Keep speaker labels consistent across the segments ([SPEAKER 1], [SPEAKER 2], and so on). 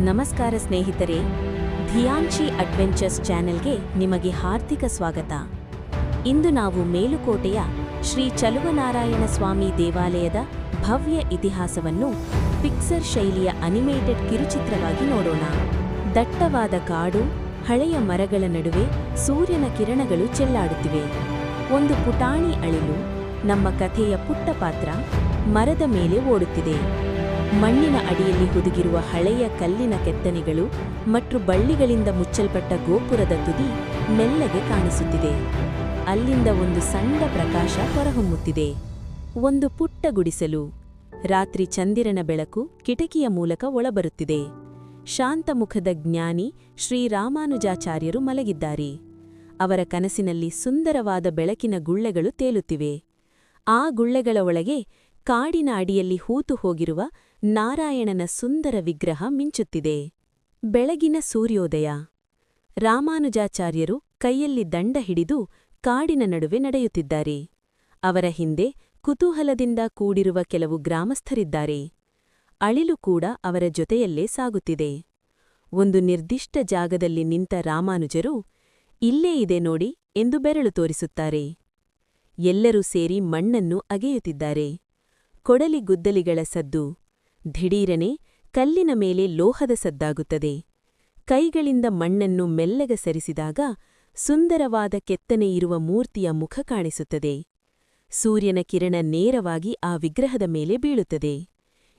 [SPEAKER 1] ನಮಸ್ಕಾರ ಸ್ನೇಹಿತರೆ, ಧಿಯಾಂಶಿ ಅಡ್ವೆಂಚರ್ಸ್ ಚಾನೆಲ್ಗೆ ನಿಮಗೆ ಹಾರ್ದಿಕ ಸ್ವಾಗತ. ಇಂದು ನಾವು ಮೇಲುಕೋಟೆಯ ಶ್ರೀ ಚಲುವನಾರಾಯಣ ಸ್ವಾಮಿ ದೇವಾಲಯದ ಭವ್ಯ ಇತಿಹಾಸವನ್ನು ಪಿಕ್ಸರ್ ಶೈಲಿಯ ಅನಿಮೇಟೆಡ್ ಕಿರುಚಿತ್ರವಾಗಿ ನೋಡೋಣ. ದಟ್ಟವಾದ ಕಾಡು, ಹಳೆಯ ಮರಗಳ ನಡುವೆ ಸೂರ್ಯನ ಕಿರಣಗಳು ಚೆಲ್ಲಾಡುತ್ತಿವೆ. ಒಂದು ಪುಟಾಣಿ ಅಳಿಲು, ನಮ್ಮ ಕಥೆಯ ಪುಟ್ಟ ಪಾತ್ರ, ಮರದ ಮೇಲೆ ಓಡುತ್ತಿದೆ. ಮಣ್ಣಿನ ಅಡಿಯಲ್ಲಿ ಹುದುಗಿರುವ ಹಳೆಯ ಕಲ್ಲಿನ ಕೆತ್ತನೆಗಳು ಮತ್ತು ಬಳ್ಳಿಗಳಿಂದ ಮುಚ್ಚಲ್ಪಟ್ಟ ಗೋಪುರದ ತುದಿ ಮೆಲ್ಲಗೆ ಕಾಣಿಸುತ್ತಿದೆ. ಅಲ್ಲಿಂದ ಒಂದು ಸಣ್ಣ ಪ್ರಕಾಶ ಹೊರಹೊಮ್ಮುತ್ತಿದೆ. ಒಂದು ಪುಟ್ಟ ಗುಡಿಸಲು. ರಾತ್ರಿ ಚಂದಿರನ ಬೆಳಕು ಕಿಟಕಿಯ ಮೂಲಕ ಒಳಬರುತ್ತಿದೆ. ಶಾಂತ ಮುಖದ ಜ್ಞಾನಿ ಶ್ರೀರಾಮಾನುಜಾಚಾರ್ಯರು ಮಲಗಿದ್ದಾರೆ. ಅವರ ಕನಸಿನಲ್ಲಿ ಸುಂದರವಾದ ಬೆಳಕಿನ ಗುಳ್ಳೆಗಳು ತೇಲುತ್ತಿವೆ. ಆ ಗುಳ್ಳೆಗಳ ಒಳಗೆ ಕಾಡಿನ ಅಡಿಯಲ್ಲಿ ಹೂತು ಹೋಗಿರುವ ನಾರಾಯಣನ ಸುಂದರ ವಿಗ್ರಹ ಮಿಂಚುತ್ತಿದೆ. ಬೆಳಗಿನ ಸೂರ್ಯೋದಯ. ರಾಮಾನುಜಾಚಾರ್ಯರು ಕೈಯಲ್ಲಿ ದಂಡ ಹಿಡಿದು ಕಾಡಿನ ನಡುವೆ ನಡೆಯುತ್ತಿದ್ದಾರೆ. ಅವರ ಹಿಂದೆ ಕುತೂಹಲದಿಂದ ಕೂಡಿರುವ ಕೆಲವು ಗ್ರಾಮಸ್ಥರಿದ್ದಾರೆ. ಅಳಿಲು ಕೂಡ ಅವರ ಜೊತೆಯಲ್ಲೇ ಸಾಗುತ್ತಿದೆ. ಒಂದು ನಿರ್ದಿಷ್ಟ ಜಾಗದಲ್ಲಿ ನಿಂತ ರಾಮಾನುಜರು, ಇಲ್ಲೇ ಇದೆ ನೋಡಿ ಎಂದು ಬೆರಳು ತೋರಿಸುತ್ತಾರೆ. ಎಲ್ಲರೂ ಸೇರಿ ಮಣ್ಣನ್ನು ಅಗೆಯುತ್ತಿದ್ದಾರೆ. ಕೊಡಲಿಗುದ್ದಲಿಗಳ ಸದ್ದು. ಧಿಡೀರನೆ ಕಲ್ಲಿನ ಮೇಲೆ ಲೋಹದ ಸದ್ದಾಗುತ್ತದೆ. ಕೈಗಳಿಂದ ಮಣ್ಣನ್ನು ಮೆಲ್ಲಗೆ ಸರಿಸಿದಾಗ ಸುಂದರವಾದ ಕೆತ್ತನೆಯಿರುವ ಮೂರ್ತಿಯ ಮುಖ ಕಾಣಿಸುತ್ತದೆ. ಸೂರ್ಯನ ಕಿರಣ ನೇರವಾಗಿ ಆ ವಿಗ್ರಹದ ಮೇಲೆ ಬೀಳುತ್ತದೆ.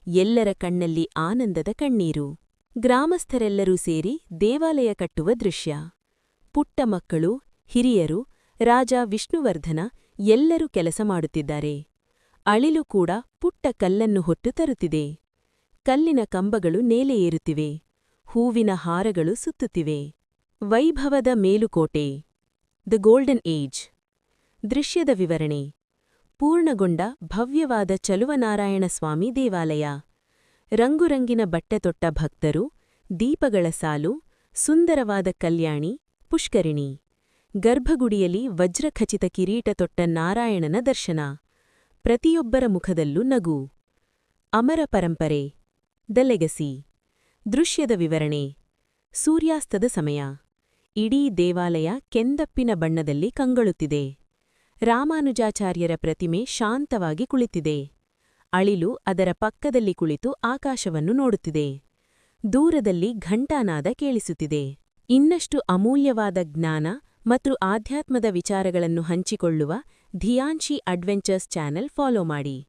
[SPEAKER 1] ಎಲ್ಲರ ಕಣ್ಣಲ್ಲಿ ಆನಂದದ ಕಣ್ಣೀರು. ಗ್ರಾಮಸ್ಥರೆಲ್ಲರೂ ಸೇರಿ ದೇವಾಲಯ ಕಟ್ಟುವ ದೃಶ್ಯ. ಪುಟ್ಟ ಮಕ್ಕಳು, ಹಿರಿಯರು, ರಾಜ ವಿಷ್ಣುವರ್ಧನ ಎಲ್ಲರೂ ಕೆಲಸ ಮಾಡುತ್ತಿದ್ದಾರೆ. ಅಳಿಲು ಕೂಡ ಪುಟ್ಟ ಕಲ್ಲನ್ನು ಹೊತ್ತು ತರುತ್ತಿದೆ. ಕಲ್ಲಿನ ಕಂಬಗಳು ನೇಲೆ ಏರುತ್ತಿವೆ. ಹೂವಿನ ಹಾರಗಳು ಸುತ್ತುತ್ತಿವೆ. ವೈಭವದ ಮೇಲುಕೋಟೆ. The golden age. ದೃಶ್ಯದ ವಿವರಣೆ. ಪೂರ್ಣಗೊಂಡ ಭವ್ಯವಾದ ಚಲುವನಾರಾಯಣ ಸ್ವಾಮಿ ದೇವಾಲಯ. ರಂಗುರಂಗಿನ ಬಟ್ಟೆ ತೊಟ್ಟ ಭಕ್ತರು, ದೀಪಗಳ ಸಾಲು, ಸುಂದರವಾದ ಕಲ್ಯಾಣಿ, ಪುಷ್ಕರಿಣಿ. ಗರ್ಭಗುಡಿಯಲ್ಲಿ ವಜ್ರಖಚಿತ ಕಿರೀಟ ತೊಟ್ಟ ನಾರಾಯಣನ ದರ್ಶನ. ಪ್ರತಿಯೊಬ್ಬರ ಮುಖದಲ್ಲೂ ನಗು. ಅಮರ ಪರಂಪರೆ. The legacy. ದೃಶ್ಯದ ವಿವರಣೆ. ಸೂರ್ಯಾಸ್ತದ ಸಮಯ. ಇಡೀ ದೇವಾಲಯ ಕೆಂದಪ್ಪಿನ ಬಣ್ಣದಲ್ಲಿ ಕಂಗೊಳುತ್ತಿದೆ. ರಾಮಾನುಜಾಚಾರ್ಯರ ಪ್ರತಿಮೆ ಶಾಂತವಾಗಿ ಕುಳಿತಿದೆ. ಅಳಿಲು ಅದರ ಪಕ್ಕದಲ್ಲಿ ಕುಳಿತು ಆಕಾಶವನ್ನು ನೋಡುತ್ತಿದೆ. ದೂರದಲ್ಲಿ ಘಂಟಾನಾದ ಕೇಳಿಸುತ್ತಿದೆ. ಇನ್ನಷ್ಟು ಅಮೂಲ್ಯವಾದ ಜ್ಞಾನ ಮತ್ತು ಆಧ್ಯಾತ್ಮದ ವಿಚಾರಗಳನ್ನು ಹಂಚಿಕೊಳ್ಳುವ ಧಿಯಾಂಶಿ ಅಡ್ವೆಂಚರ್ಸ್ ಚಾನೆಲ್ ಫಾಲೋ ಮಾಡಿ.